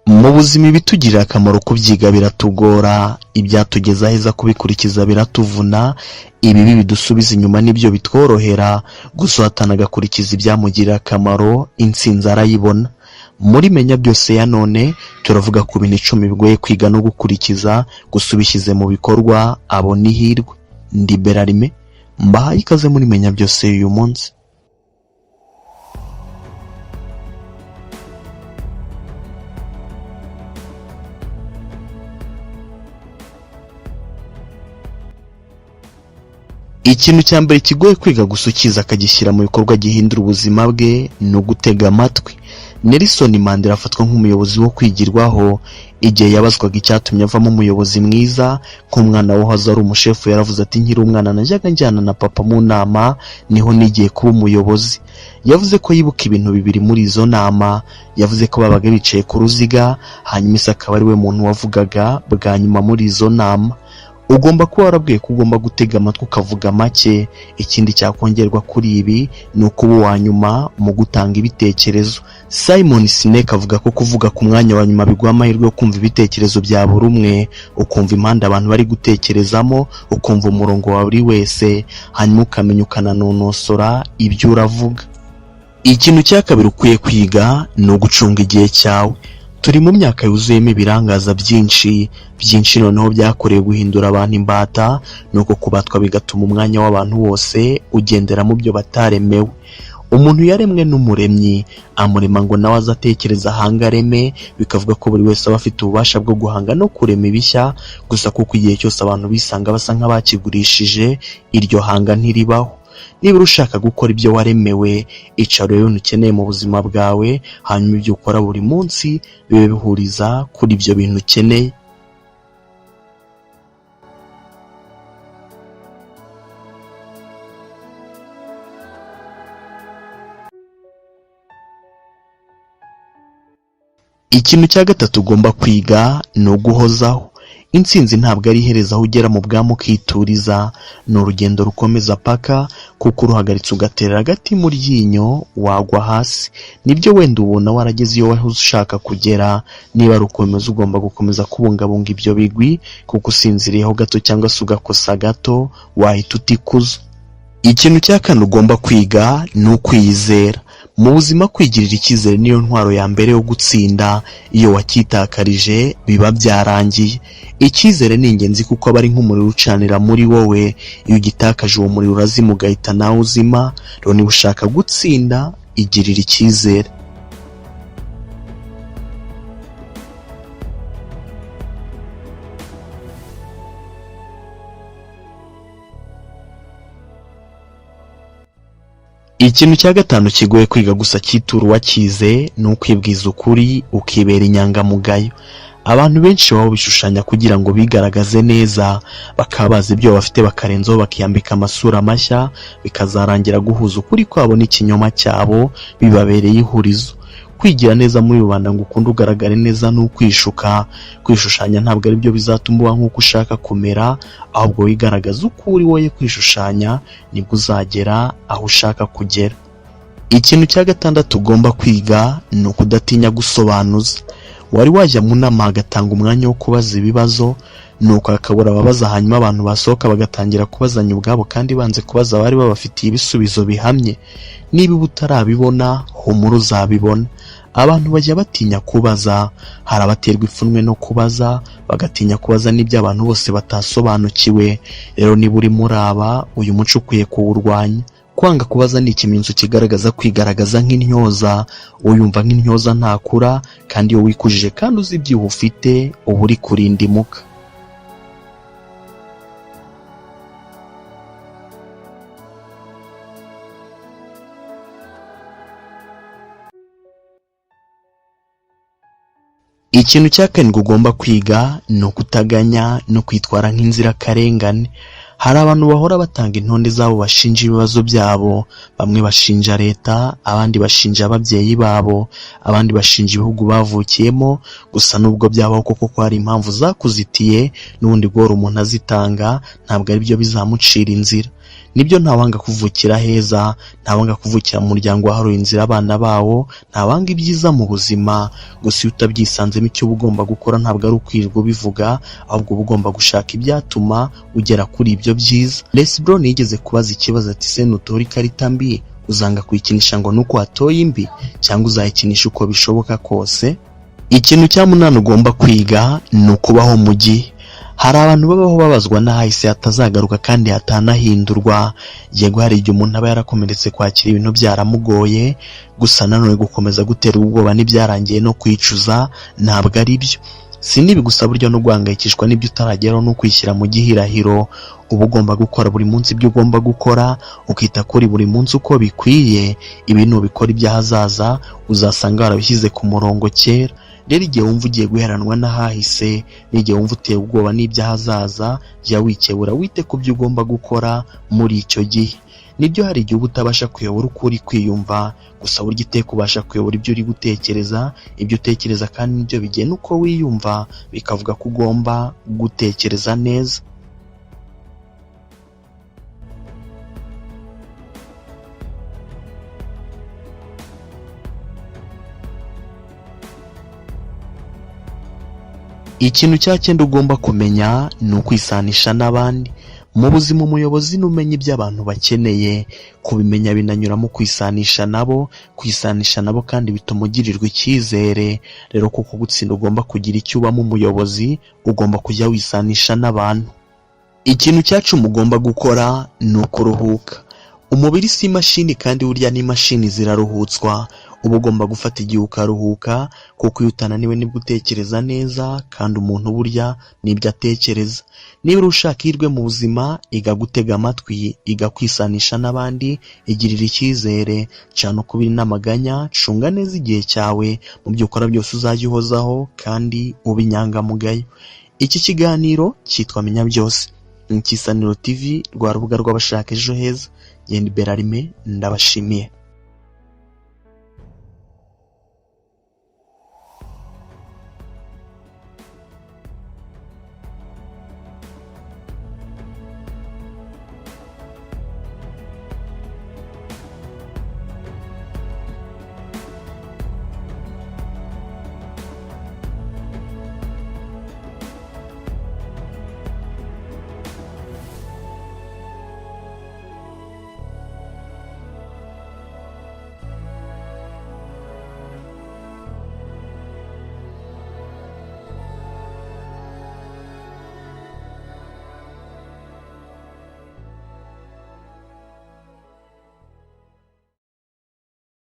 Mu buzima ibitugirira akamaro kubyiga biratugora, ibyatugeza heza kubikurikiza biratuvuna, ibibi bidusubiza inyuma nibyo bitworohera, gusa uhatana agakurikiza ibyamugirira akamaro intsinzi arayibona. Muri Menya Byose ya none turavuga ku bintu 10 bigoye kwiga no gukurikiza, gusa ubishyize mu bikorwa abona ihirwe. Ndi Berarime, mbahaye ikaze muri Menya Byose y'uyu munsi. Ikintu cya mbere kigoye kwiga gusa ukiza akagishyira mu bikorwa gihindura ubuzima bwe ni ugutega amatwi. Nelson Mandela afatwa nk'umuyobozi wo kwigirwaho. Igihe yabazwaga icyatumye avamo umuyobozi mwiza, nk'umwana wahoze ari umushefu yaravuze ati nkiri umwana najyaga njyana na papa mu nama, niho nigiye kuba umuyobozi. Yavuze ko yibuka ibintu bibiri muri izo nama. Yavuze ko babaga bicaye ku ruziga, hanyuma Isi akaba ari we muntu wavugaga bwa nyuma muri izo nama. Ugomba kuba warabwiye ko ugomba gutega amatwi ukavuga make. Ikindi cyakongerwa kuri ibi ni ukuba uwa nyuma mu gutanga ibitekerezo. Simon Sinek avuga ko kuvuga ku mwanya wa nyuma biguha amahirwe yo kumva ibitekerezo bya buri umwe, ukumva impande abantu bari gutekerezamo, ukumva umurongo wa buri wese, hanyuma ukamenya ukananonosora ibyo uravuga. Ikintu cya kabiri ukwiye kwiga ni ugucunga igihe cyawe. Turi mu myaka yuzuyemo ibirangaza byinshi noneho byakorewe guhindura abantu imbata, nuko kubatwa bigatuma umwanya w'abantu wose ugendera mu byo bataremewe. Umuntu yaremwe n'umuremyi, amurema ngo nawe azatekereza ahanga areme, bikavuga ko buri wese aba afite ububasha bwo guhanga no kurema ibishya, gusa kuko igihe cyose abantu bisanga basa nk'abakigurishije, iryo hanga ntiribaho. Niba ushaka gukora ibyo waremewe, icara urebe ibintu ukeneye mu buzima bwawe, hanyuma ibyo ukora buri munsi bibe bihuriza kuri ibyo bintu ukeneye. Ikintu cya gatatu ugomba kwiga ni uguhozaho. Intsinzi ntabwo ari ihereza aho ugera mu bwami ukituriza, ni urugendo rukomeza paka, kuko uruhagaritse ugatera hagati mu ryinyo wagwa hasi. Nibyo wenda ubona warageze iyo wahoze ushaka kugera, niba ari ukomeza ugomba gukomeza kubungabunga ibyo bigwi, kuko usinziriyeho gato cyangwa se ugakosa gato wahita utikuza. Ikintu cya kane ugomba kwiga ni ukwiyizera. Mu buzima kwigirira icyizere niyo ntwaro ya mbere yo gutsinda. Iyo wakitakarije biba byarangiye. Icyizere ni ingenzi kuko aba ari nk'umuriro ucanira muri wowe. Iyo ugitakaje uwo muriro urazima ugahita nawe uzima. Rero niba ushaka gutsinda, igirira icyizere. Ikintu cya gatanu kigoye kwiga gusa cyitura uwakize ni ukwibwiza ukuri, ukibera inyangamugayo. Abantu benshi baba bishushanya kugira ngo bigaragaze neza, bakaba bazi ibyo bafite bakarenzaho bakiyambika amasura mashya, bikazarangira guhuza ukuri kwabo n'ikinyoma cyabo bibabereye ihurizo. Kwigira neza muri rubanda ngo ukunde ugaragare neza ni ukwishuka. Kwishushanya ntabwo ari byo bizatuma uba nk'uko ushaka kumera, ahubwo wigaragaza uko uri wowe kwishushanya, nibwo uzagera aho ushaka kugera. Ikintu cya gatandatu ugomba kwiga ni ukudatinya gusobanuza. Wari wajya mu nama hagatanga umwanya wo kubaza ibibazo, nuko hakabura ababaza, hanyuma abantu basohoka bagatangira kubazanya ubwabo kandi banze kubaza abari babafitiye ibisubizo bihamye. Niba utarabibona, humura uzabibona. Abantu bajya batinya kubaza. Hari abaterwa ipfunwe no kubaza, bagatinya kubaza n'ibyo abantu bose batasobanukiwe. Rero niba uri muri aba, uyu muco ukwiye kuwurwanya. Kwanga kubaza ni ikimenyetso kigaragaza kwigaragaza nk'intyoza. Uyumva nk'intyoza ntakura, kandi iyo wikujije kandi uzi ibyo ufite, uba uri kurinda imuka. Ikintu cya karindwi ugomba kwiga ni ukutaganya no kwitwara nk'inzirakarengane. Hari abantu bahora batanga intonde zabo bashinja ibibazo byabo. Bamwe bashinja leta, abandi bashinja ababyeyi babo, abandi bashinja ibihugu bavukiyemo. Gusa nubwo byabaho koko ko hari impamvu zakuzitiye, n'ubundi guhora umuntu azitanga ntabwo ari byo bizamucira inzira. nibyo ntawanga kuvukira heza, ntawanga kuvukira mu muryango waharuye inzira abana bawo, ntawanga ibyiza mu buzima, gusa iyo utabyisanzemo icyo uba ugomba gukora ntabwo ari ukwirirwa ubivuga, ahubwo uba ugomba gushaka ibyatuma ugera kuri ibyo byiza. Les Brown yigeze kubaza ikibazo ati se nutora ikarita mbi uzanga kuyikinisha ngo nuko watoye imbi cyangwa uzayikinisha uko bishoboka kose? Ikintu cya munani ugomba kwiga ni ukubaho mu gihe. Hari abantu babaho babazwa n'ahahise hatazagaruka kandi hatanahindurwa. Yego hari igihe umuntu aba yarakomeretse kwakira ibintu byaramugoye, gusa nanone gukomeza gutera ubwoba n'ibyarangiye no kwicuza ntabwo ari byo. Si n'ibi gusa, burya no guhangayikishwa n'ibyo utarageraho no kwishyira mu gihirahiro. Uba ugomba gukora buri munsi ibyo ugomba gukora, ukita kuri buri munsi uko bikwiye. Ibi nubikora iby'ahazaza uzasanga warabishyize ku murongo kera. Rero igihe wumva ugiye guheranwa n'ahahise, n'igihe wumva uteye ubwoba n'iby'ahazaza, jya wikebura wite ku byo ugomba gukora muri icyo gihe. Nibyo hari igihe uba utabasha kuyobora uko uri kwiyumva, gusa burya iteka ubasha kuyobora ibyo uri gutekereza. Ibyo utekereza kandi nibyo bigena uko wiyumva, bikavuga ko ugomba gutekereza neza. Ikintu cya cyenda ugomba kumenya ni ukwisanisha n'abandi. Mu buzima umuyobozi n'umenya ibyo abantu bakeneye, kubimenya binanyuramo kwisanisha nabo. Kwisanisha nabo kandi bituma ugirirwa icyizere. Rero kuko gutsinda ugomba kugira icyo ubamo umuyobozi, ugomba kujya wisanisha n'abantu. Ikintu cya cumi ugomba gukora ni ukuruhuka. Umubiri si imashini kandi burya n'imashini ziraruhutswa. Uba ugomba gufata igihe ukaruhuka, kuko iyo utananiwe nibwo utekereza neza, kandi umuntu burya nibyo atekereza. Niba ushaka ihirwe mu buzima, iga gutega amatwi, iga kwisanisha n'abandi, igirira icyizere, cana ukubiri n'amaganya, cunga neza igihe cyawe, mu byo ukora byose uzajya uhozaho kandi ube inyangamugayo. Iki kiganiro cyitwa Menya Byose, ni Isaniro TV, rwa rubuga rw'abashaka ejo heza. Jye ndi Berarime, ndabashimiye.